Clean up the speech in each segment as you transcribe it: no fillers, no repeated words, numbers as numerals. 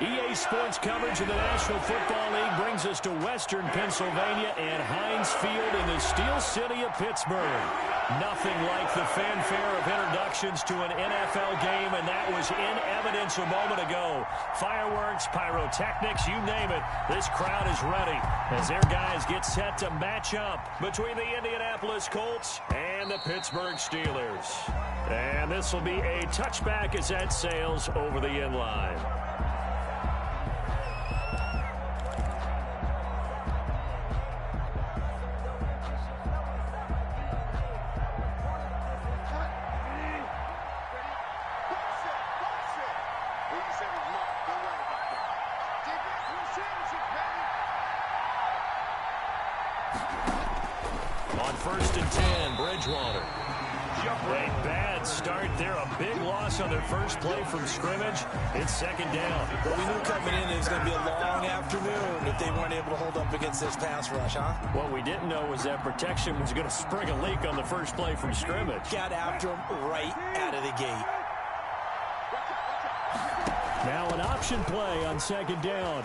EA Sports coverage of the National Football League brings us to Western Pennsylvania and Heinz Field in the Steel City of Pittsburgh. Nothing like the fanfare of introductions to an NFL game, and that was in evidence a moment ago. Fireworks, pyrotechnics, you name it. This crowd is ready as their guys get set to match up between the Indianapolis Colts and the Pittsburgh Steelers. And this will be a touchback as that sails over the end line. On 1st and 10, Bridgewater. A bad start there. A big loss on their first play from scrimmage. It's 2nd down. Well, we knew coming in it was going to be a long afternoon if they weren't able to hold up against this pass rush, huh? What we didn't know was that protection was going to spring a leak on the first play from scrimmage. Got after him right out of the gate. Now an option play on 2nd down.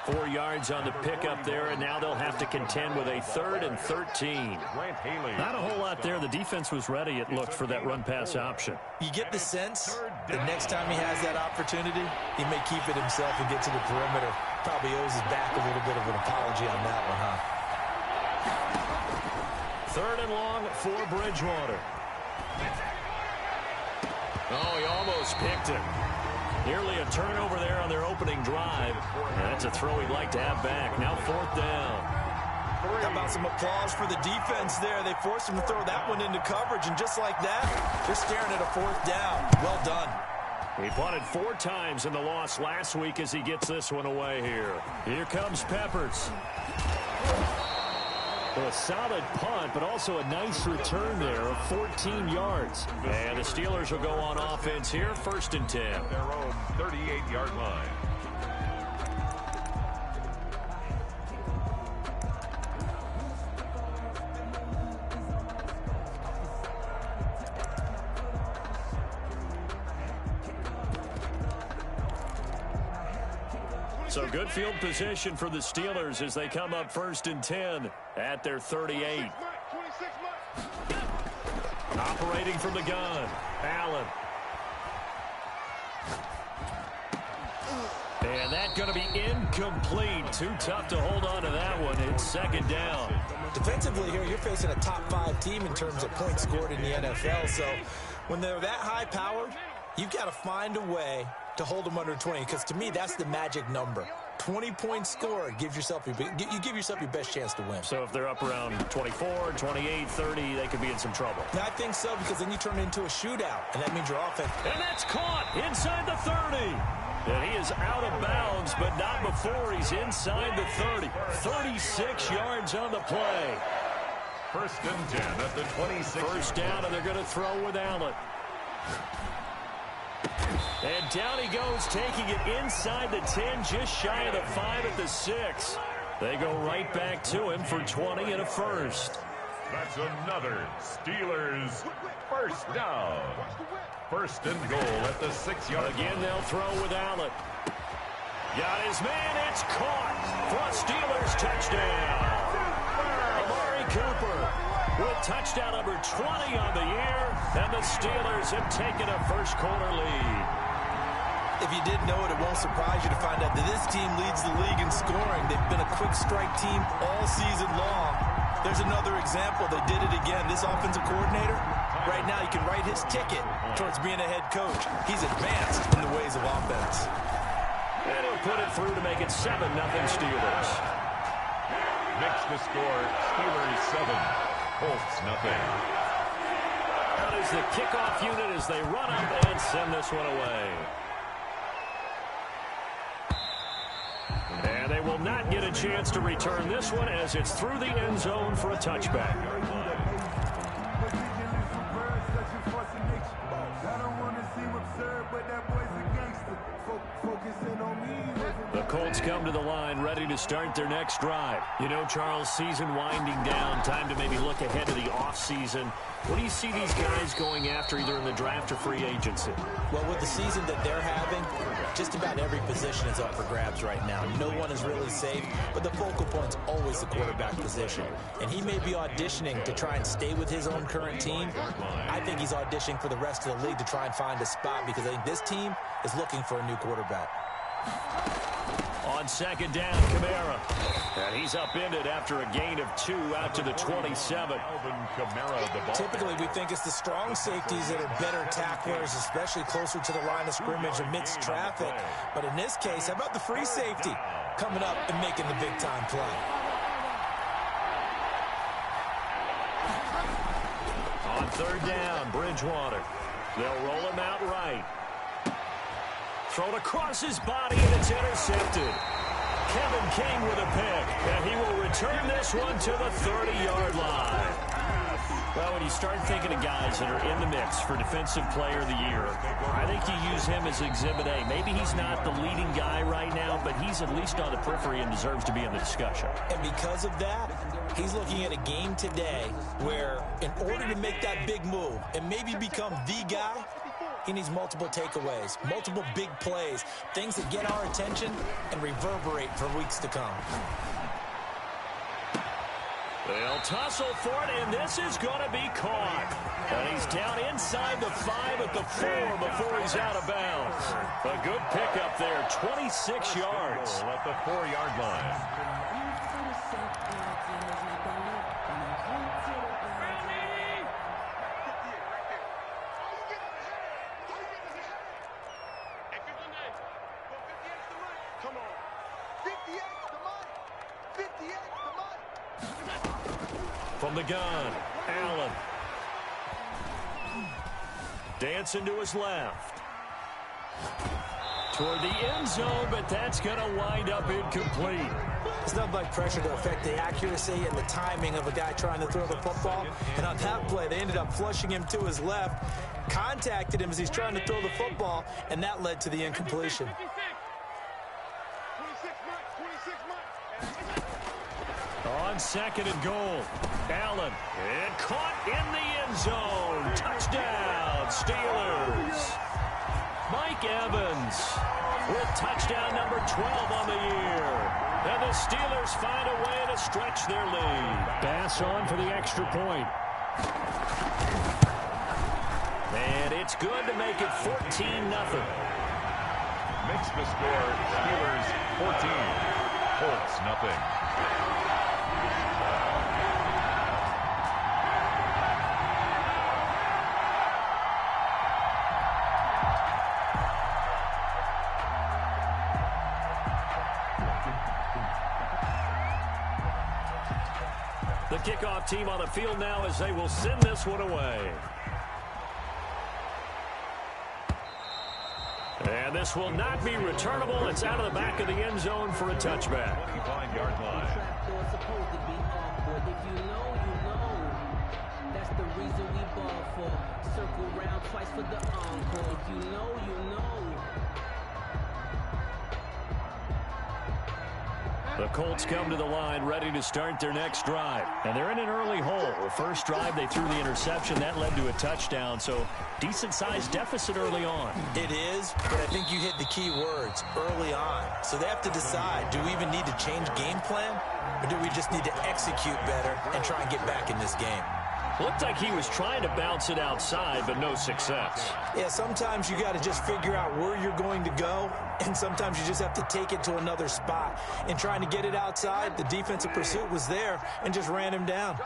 4 yards on the pickup there, and now they'll have to contend with a 3rd and 13. Not a whole lot there. The defense was ready, it looked, for that run-pass option. You get the sense that next time he has that opportunity, he may keep it himself and get to the perimeter. Probably owes his back a little bit of an apology on that one, huh? 3rd and long for Bridgewater. Oh, he almost picked it. Nearly a turnover there on their opening drive. And that's a throw he'd like to have back. Now 4th down. How about some applause for the defense there? They forced him to throw that one into coverage, and just like that, they're staring at a 4th down. Well done. He punted 4 times in the loss last week as he gets this one away here. Here comes Peppers. Well, a solid punt, but also a nice return there of 14 yards. And the Steelers will go on offense here, 1st and 10. Their own 38-yard line. So good field position for the Steelers as they come up 1st and 10 at their 38. Operating from the gun, Allen. And that's going to be incomplete. Too tough to hold on to that one. It's 2nd down. Defensively here, you're facing a top 5 team in terms of points scored in the NFL. So when they're that high-powered, you've got to find a way to hold them under 20, because to me, that's the magic number. 20 points scored gives yourself you give yourself your best chance to win. So if they're up around 24, 28, 30, they could be in some trouble. I think so, because then you turn it into a shootout, and that means your offense. And that's caught inside the 30. And he is out of bounds, but not before he's inside the 30. 36 yards on the play. 1st and 10 at the 26. 1st down, and they're going to throw with Allen. And down he goes, taking it inside the 10, just shy of the 5 at the 6. They go right back to him for 20 and a 1st. That's another Steelers 1st down. 1st and goal at the 6-yard line. Again, they'll throw with Allen. Got his man, it's caught for a Steelers touchdown. Amari Cooper with touchdown number 20 on the year, and the Steelers have taken a first-quarter lead. If you didn't know it, it won't surprise you to find out that this team leads the league in scoring. They've been a quick strike team all season long. There's another example. They did it again. This offensive coordinator, right now you can write his ticket towards being a head coach. He's advanced in the ways of offense. And he'll put it through to make it 7-0 Steelers. Next to score, Steelers 7, Colts nothing. Out is the kickoff unit as they run up and send this one away. And they will not get a chance to return this one as it's through the end zone for a touchback. I don't want to seem absurd, but that boy's a gangster. The Colts come to the line, ready to start their next drive. You know, Charles, season winding down, time to maybe look ahead to the offseason. What do you see these guys going after either in the draft or free agency? Well, with the season that they're having, just about every position is up for grabs right now. No one is really safe, but the focal point's always the quarterback position. And he may be auditioning to try and stay with his own current team. I think he's auditioning for the rest of the league to try and find a spot because I think this team is looking for a new quarterback. On second down, Kamara. And he's upended after a gain of 2 out to the 27. Typically, we think it's the strong safeties that are better tacklers, especially closer to the line of scrimmage amidst traffic. But in this case, how about the free safety coming up and making the big-time play? On third down, Bridgewater. They'll roll him out right. Thrown across his body, and it's intercepted. Kevin King with a pick, and he will return this one to the 30-yard line. Well, when you start thinking of guys that are in the mix for Defensive Player of the Year, I think you use him as Exhibit A. Maybe he's not the leading guy right now, but he's at least on the periphery and deserves to be in the discussion. And because of that, he's looking at a game today where in order to make that big move and maybe become the guy, he needs multiple takeaways, multiple big plays, things that get our attention and reverberate for weeks to come. They'll tussle for it, and this is going to be caught. And he's down inside the 5 at the 4 before he's out of bounds. A good pickup there, 26 yards. At the 4-yard line. From the gun, Allen. Dancing to his left. Toward the end zone, but that's going to wind up incomplete. It's nothing like pressure to affect the accuracy and the timing of a guy trying to throw the football. And on that play, they ended up flushing him to his left, contacted him as he's trying to throw the football, and that led to the incompletion. On second and goal, Allen, and caught in the end zone. Touchdown, Steelers. Mike Evans with touchdown number 12 on the year. And the Steelers find a way to stretch their lead. Bass on for the extra point. And it's good to make it 14-0. Makes the score Steelers 14, Colts nothing. The kickoff team on the field now as they will send this one away. And this will not be returnable. It's out of the back of the end zone for a touchback. 25-yard line. If you know, you know. That's the reason we ball for. Circle round twice for the encore. If you know, you know. The Colts come to the line ready to start their next drive. And they're in an early hole. The first drive, they threw the interception. That led to a touchdown. So decent-sized deficit early on. It is, but I think you hit the key words, early on. So they have to decide, do we even need to change game plan? Or do we just need to execute better and try and get back in this game? Looked like he was trying to bounce it outside, but no success. Yeah, sometimes you got to just figure out where you're going to go, and sometimes you just have to take it to another spot. In trying to get it outside, the defensive pursuit was there and just ran him down.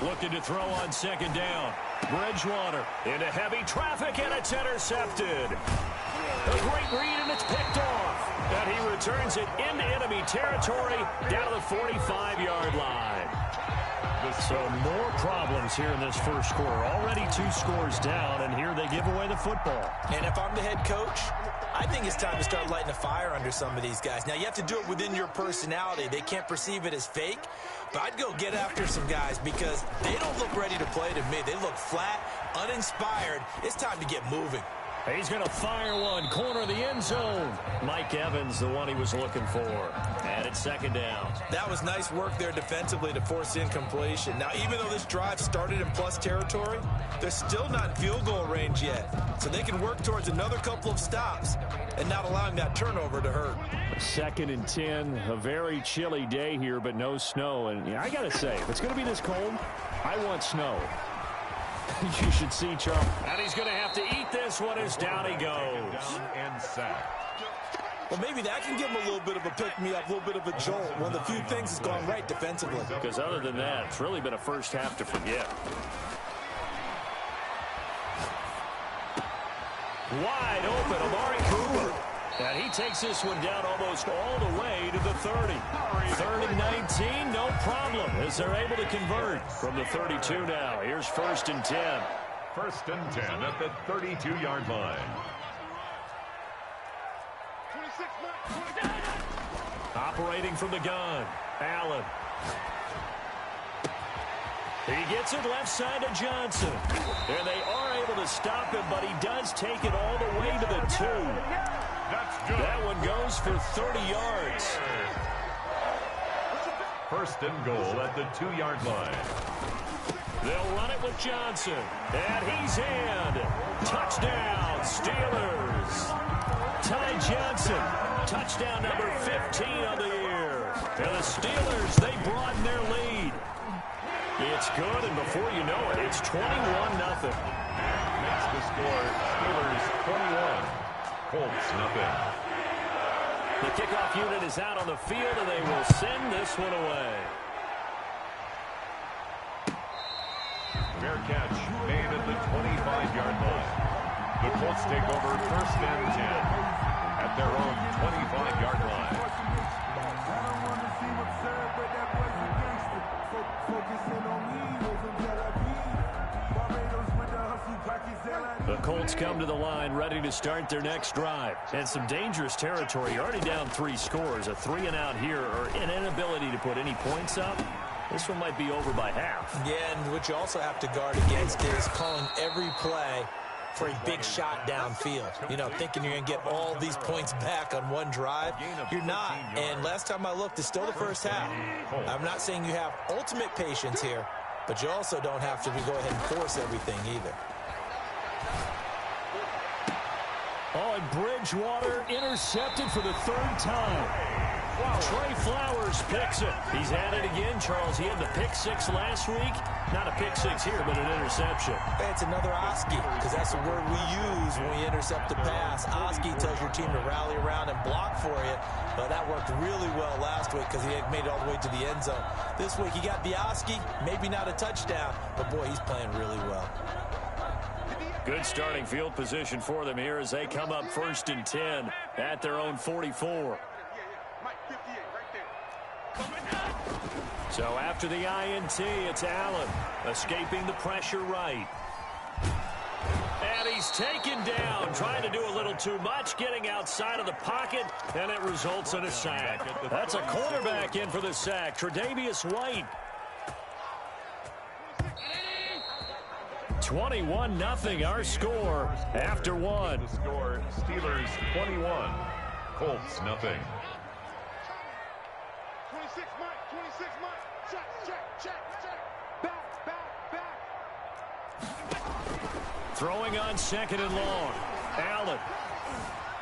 Looking to throw on second down. Bridgewater into heavy traffic, and it's intercepted. A great read, and it's picked off. And he returns it into enemy territory down to the 45-yard line. So more problems here in this first quarter. Already 2 scores down, and here they give away the football. And if I'm the head coach, I think it's time to start lighting a fire under some of these guys. Now, you have to do it within your personality. They can't perceive it as fake. But I'd go get after some guys because they don't look ready to play to me. They look flat, uninspired. It's time to get moving. He's going to fire one. Corner of the end zone. Mike Evans, the one he was looking for. And it's second down. That was nice work there defensively to force incompletion. Now, even though this drive started in plus territory, they're still not in field goal range yet. So they can work towards another couple of stops and not allowing that turnover to hurt. 2nd and 10. A very chilly day here, but no snow. And I got to say, if it's going to be this cold, I want snow. You should see Charles. And he's going to have to eat this one as down he goes. And sacked. Well, maybe that can give him a little bit of a pick-me-up, a little bit of a jolt. One of the few things that's gone right defensively. Because other than that, it's really been a first half to forget. Wide open, Amari Cooper. And he takes this one down almost all the way to the 30. 3rd and 19, no problem, as they're able to convert from the 32 now. Here's 1st and 10. 1st and 10 at the 32-yard line. Operating from the gun, Allen. He gets it left side to Johnson. And they are able to stop him, but he does take it all the way to the 2. That's good. That one goes for 30 yards. 1st and goal at the 2-yard line. They'll run it with Johnson. And he's in. Touchdown, Steelers. Ty Johnson. Touchdown number 15 of the year. And the Steelers, they broaden their lead. It's good, and before you know it, it's 21-0. Makes the score Steelers 21. Colts nothing. The kickoff unit is out on the field, and they will send this one away. Fair catch made at the 25-yard line. The Colts take over 1st and 10 at their own 25-yard line. The Colts come to the line ready to start their next drive. And some dangerous territory. You're already down 3 scores. A 3-and-out here, or an inability to put any points up. This one might be over by half. Yeah, and what you also have to guard against is calling every play for a big shot downfield. You know, thinking you're going to get all these points back on one drive. You're not. And last time I looked, it's still the first half. I'm not saying you have ultimate patience here, but you also don't have to go ahead and force everything either. Oh, and Bridgewater intercepted for the 3rd time. Trey Flowers picks it. He's at it again, Charles. He had the pick 6 last week. Not a pick 6 here, but an interception. It's another Oski, because that's the word we use when we intercept a pass. Oski tells your team to rally around and block for you. But that worked really well last week because he had made it all the way to the end zone. This week he got the Oski, maybe not a touchdown, but boy, he's playing really well. Good starting field position for them here as they come up 1st and 10 at their own 44. So after the INT, it's Allen escaping the pressure right. And he's taken down, trying to do a little too much, getting outside of the pocket, and it results in a sack. That's a cornerback in for the sack, Tre'Davious White. 21-0 our score after one. The score Steelers 21, Colts nothing. 26 Mike, check, back. Throwing on 2nd and long. Allen.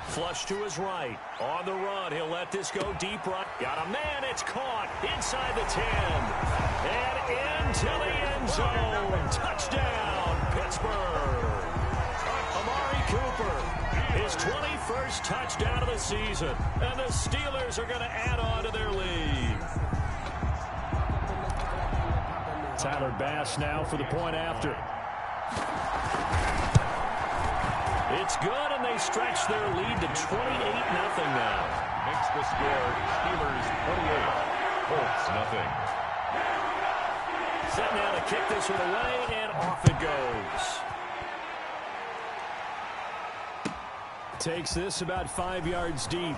Flush to his right. On the run. He'll let this go deep right. Got a man. It's caught inside the 10. And into the end zone. Touchdown, Pittsburgh. Amari Cooper. His 21st touchdown of the season. And the Steelers are going to add on to their lead. Tyler Bass now for the point after. It's good, and they stretch their lead to 28-0 now. Makes the score Steelers 28, Colts nothing. Set now to kick this one away, and off it goes. Takes this about 5 yards deep.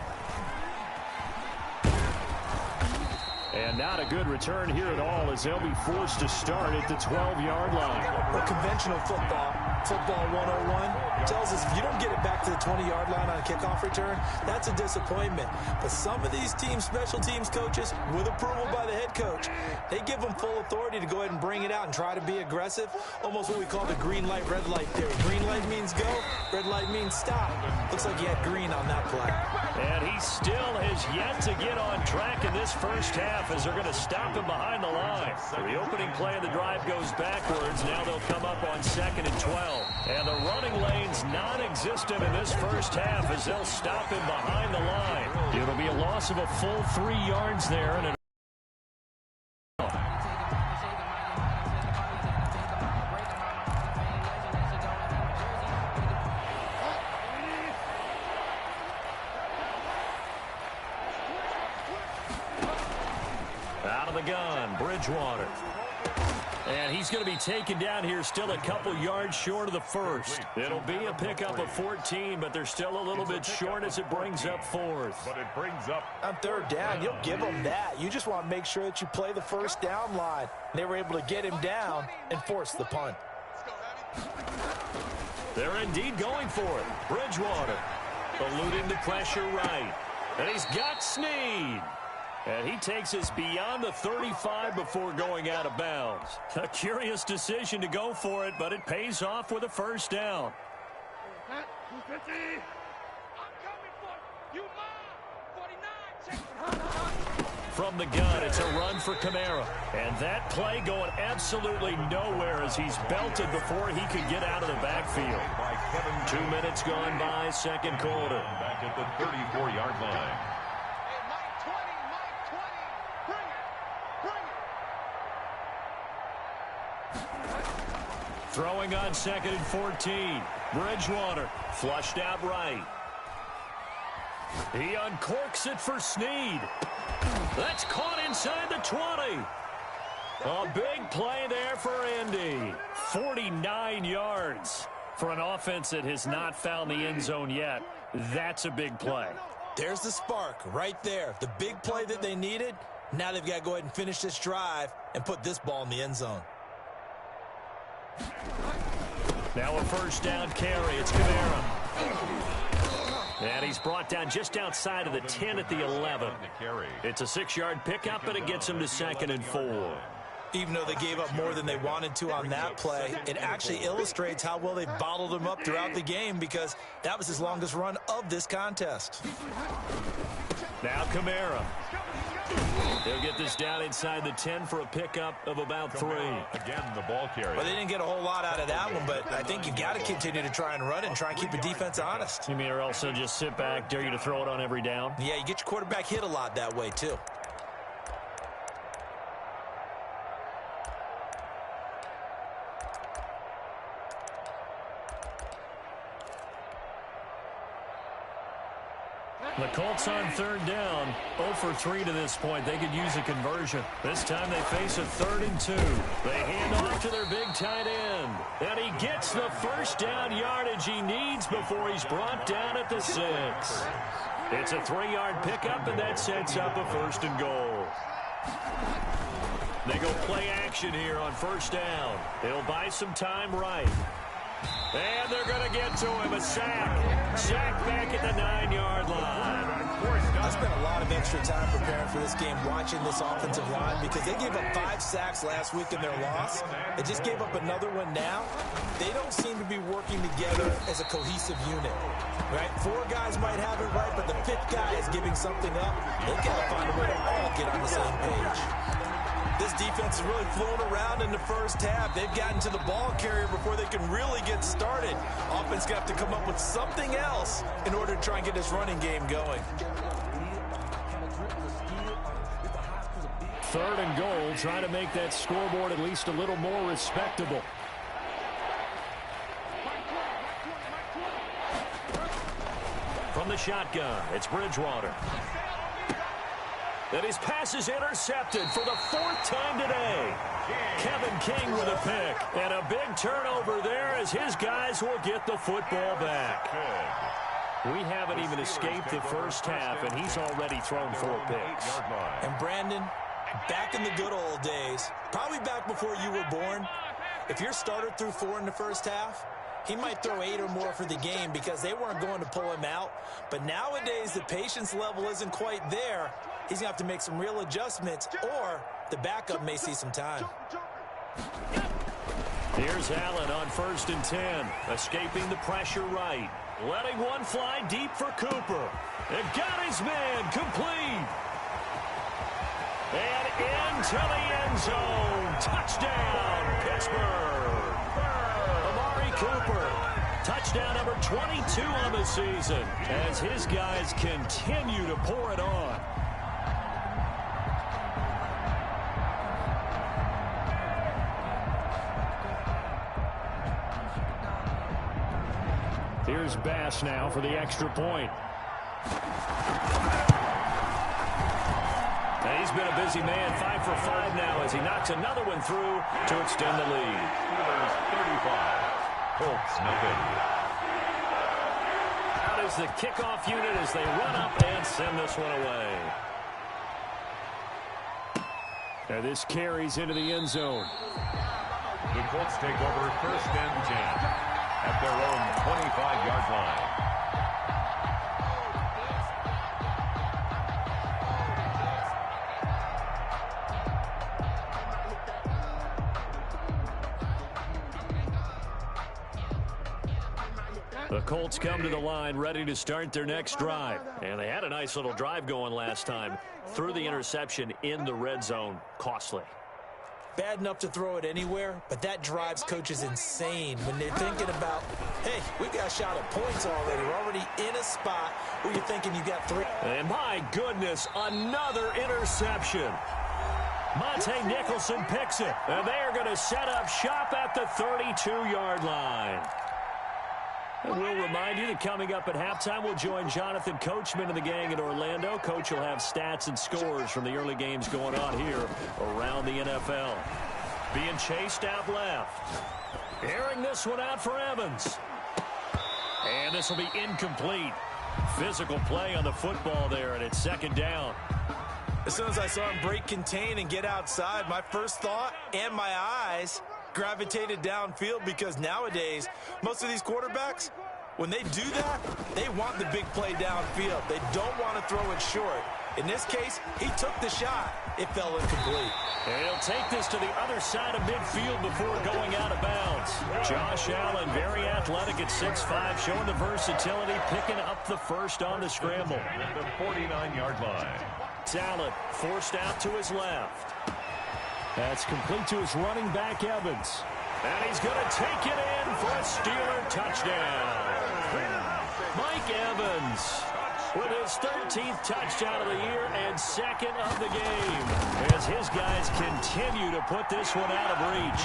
And not a good return here at all, as they'll be forced to start at the 12-yard line. Well, conventional football 101, tells us if you don't get it back to the 20-yard line on a kickoff return, that's a disappointment. But some of these teams, special teams coaches, with approval by the head coach, they give them full authority to go ahead and bring it out and try to be aggressive, almost what we call the green light, red light theory. Green light means go, red light means stop. Looks like he had green on that play. And he still has yet to get on track in this first half, as they're going to stop him behind the line. The opening play of the drive goes backwards. Now they'll come up on 2nd and 12. And the running lane's non-existent in this first half, as they'll stop him behind the line. It'll be a loss of a full 3 yards there. And out of the gun, Bridgewater. And he's going to be taken down here, still a couple yards short of the first. It'll be a pickup of 14, but they're still a little bit short as it brings up 4th. But it brings up On 3rd down, you'll give them that. You just want to make sure that you play the first down line. They were able to get him down and force the punt. They're indeed going for it. Bridgewater eluding the pressure right. And he's got Snead. And he takes us beyond the 35 before going out of bounds. A curious decision to go for it, but it pays off with a first down. From the gun, it's a run for Kamara. And that play going absolutely nowhere as he's belted before he could get out of the backfield. 2 minutes gone by, second quarter. back at the 34-yard line. Throwing on 2nd and 14. Bridgewater flushed out right. He uncorks it for Snead. That's caught inside the 20. A big play there for Indy. 49 yards for an offense that has not found the end zone yet. That's a big play. There's the spark right there. The big play that they needed. Now they've got to go ahead and finish this drive and put this ball in the end zone. Now a first down carry. It's Kamara. And he's brought down just outside of the 10 at the 11. It's a 6-yard pickup, and it gets him to 2nd and 4. Even though they gave up more than they wanted to on that play, it actually illustrates how well they bottled him up throughout the game, because that was his longest run of this contest. Now Kamara. They'll get this down inside the 10 for a pickup of about 3. Again, the ball carrier. Well, they didn't get a whole lot out of that one, but I think you've got to continue to try and run it and try and keep the defense honest. You mean, or else they'll just sit back, dare you to throw it on every down? Yeah, you get your quarterback hit a lot that way, too. The Colts on 3rd down, 0 for 3 to this point. They could use a conversion. This time they face a 3rd and 2. They hand off to their big tight end. And he gets the first down yardage he needs before he's brought down at the 6. It's a 3-yard pickup, and that sets up a 1st and goal. They go play action here on 1st down. They'll buy some time right. And they're going to get to him. A sack. Sack back at the 9-yard line. I spent a lot of extra time preparing for this game, watching this offensive line, because they gave up 5 sacks last week in their loss. They just gave up another one now. They don't seem to be working together as a cohesive unit. Right? 4 guys might have it right, but the 5th guy is giving something up. They've got to find a way to all get on the same page. This defense is really flown around in the first half. They've gotten to the ball carrier before they can really get started. Offense going to have to come up with something else in order to try and get this running game going. 3rd and goal, trying to make that scoreboard at least a little more respectable. From the shotgun, it's Bridgewater. And his pass is intercepted for the 4th time today. Kevin King with a pick. And a big turnover there as his guys will get the football back. We haven't even escaped the first half, and he's already thrown 4 picks. And Brandon, back in the good old days, probably back before you were born, if your starter threw 4 in the first half, he might throw 8 or more for the game because they weren't going to pull him out. But nowadays, the patience level isn't quite there. He's going to have to make some real adjustments, or the backup may see some time. Here's Allen on 1st and 10, escaping the pressure right. Letting one fly deep for Cooper. And got his man complete. And into the end zone. Touchdown, Pittsburgh. Amari Cooper. Touchdown number 22 on the season as his guys continue to pour it on. Here's Bass now for the extra point. And he's been a busy man, 5 for 5 now as he knocks another one through to extend the lead. Steelers 35, Colts nothing. Out is the kickoff unit as they run up and send this one away. And this carries into the end zone. The Colts take over 1st and 10. At their own 25-yard line. The Colts come to the line ready to start their next drive. And they had a nice little drive going last time. Threw the interception in the red zone. Costly. Bad enough to throw it anywhere, but that drives coaches insane when they're thinking about, hey, we got a shot at points already. We're already in a spot where you're thinking you got 3. And my goodness, another interception. Monte Nicholson picks it, and they are going to set up shop at the 32-yard line. And we'll remind you that coming up at halftime, we'll join Jonathan Coachman and the gang in Orlando. Coach will have stats and scores from the early games going on here around the NFL. Being chased out left. Airing this one out for Evans. And this will be incomplete. Physical play on the football there, and it's 2nd down. As soon as I saw him break contain and get outside, my first thought and my eyes gravitated downfield because nowadays, most of these quarterbacks, when they do that, they want the big play downfield. They don't want to throw it short. In this case, he took the shot. It fell incomplete. And he'll take this to the other side of midfield before going out of bounds. Josh Allen, very athletic at 6'5", showing the versatility, picking up the first on the scramble. At the 49-yard line. Allen forced out to his left. That's complete to his running back, Evans. And he's going to take it in for a Steeler touchdown. Mike Evans with his 13th touchdown of the year and 2nd of the game as his guys continue to put this one out of reach.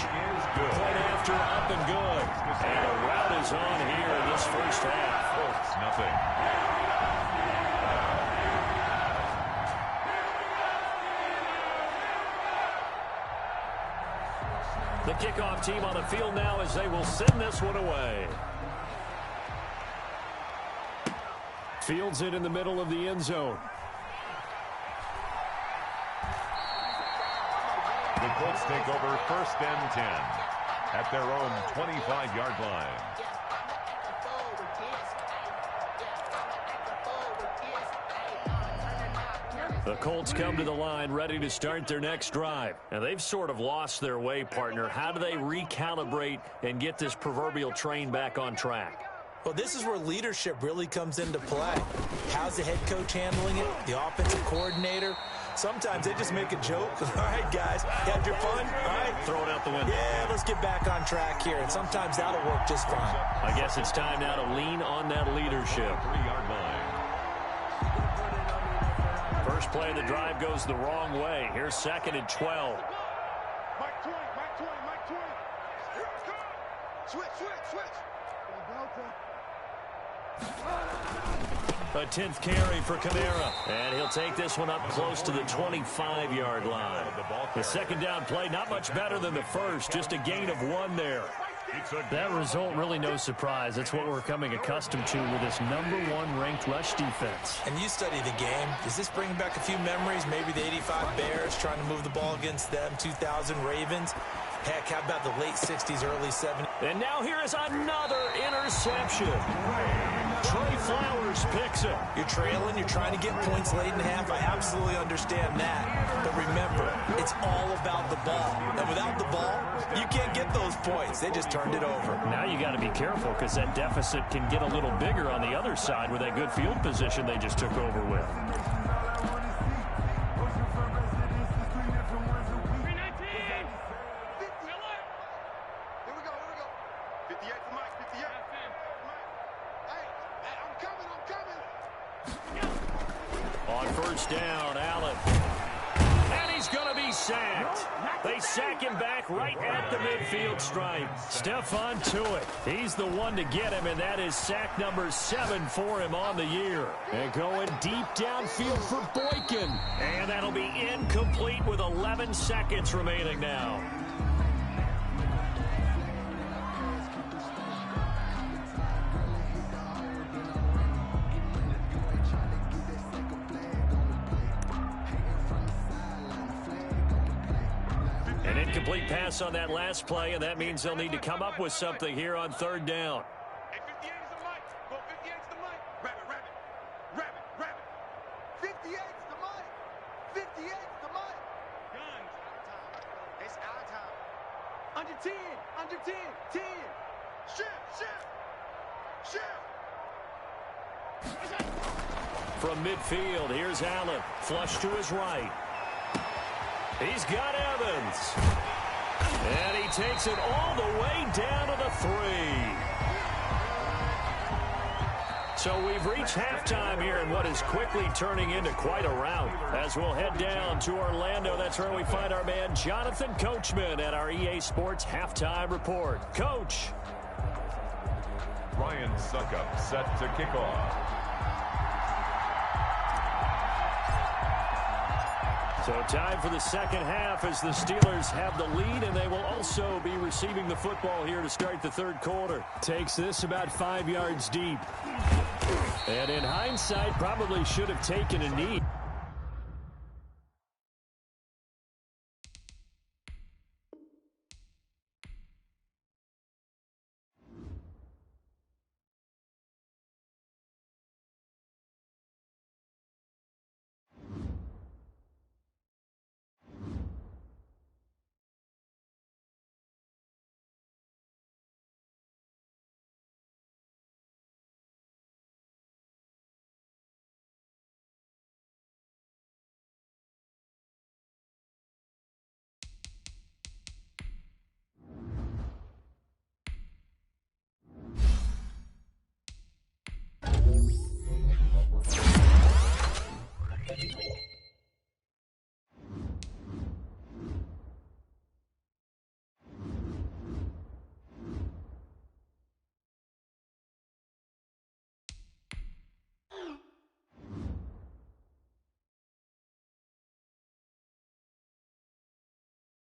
Point after up and good. And a rout is on here in this first half. Colts nothing. The kickoff team on the field now as they will send this one away. Fields it in the middle of the end zone. The Colts take over 1st and 10 at their own 25-yard line. The Colts come to the line ready to start their next drive. And they've sort of lost their way, partner. How do they recalibrate and get this proverbial train back on track? Well, this is where leadership really comes into play. How's the head coach handling it? The offensive coordinator? Sometimes they just make a joke. All right, guys, you had your fun? All right. Throw it out the window. Yeah, let's get back on track here. And sometimes that'll work just fine. I guess it's time now to lean on that leadership. 3-yard line. First play of the drive goes the wrong way. Here's 2nd and 12. Mike 20, Mike 20, Mike 20. Switch. A 10th carry for Kamara. And he'll take this one up close to the 25-yard line. The second down play, not much better than the first. Just a gain of 1 there. That result, really no surprise. That's what we're coming accustomed to with this #1 ranked rush defense. And you study the game. Does this bring back a few memories? Maybe the 85 Bears trying to move the ball against them, 2000 Ravens. Heck, how about the late 60s, early 70s? And now here is another interception. Trey Flowers picks it. You're trailing. You're trying to get points late in half. I absolutely understand that. But remember, it's all about the ball. And without the ball, you can't get those points. They just turned it over. Now you got to be careful because that deficit can get a little bigger on the other side with that good field position they just took over with. First down, Allen. And he's going to be sacked. They sack him back right at the midfield stripe. Stephon Tuitt, he's the one to get him, and that is sack number 7 for him on the year. And going deep downfield for Boykin. And that'll be incomplete with 11 seconds remaining now. An incomplete pass on that last play, and that means they'll need to come up with something here on third down. Hey, 58 is the mic. Go 58 is the mic. Rabbit. 58 is the mic. 58 is the mic. Guns. It's our time. Under 10. 10. Shift. From midfield, here's Allen. Flush to his right. He's got Evans. And he takes it all the way down to the 3. So we've reached halftime here in what is quickly turning into quite a rout. As we'll head down to Orlando, that's where we find our man Jonathan Coachman at our EA Sports Halftime Report. Coach. Ryan Suckup set to kick off. So time for the second half as the Steelers have the lead, and they will also be receiving the football here to start the third quarter. Takes this about 5 yards deep. And in hindsight, probably should have taken a knee.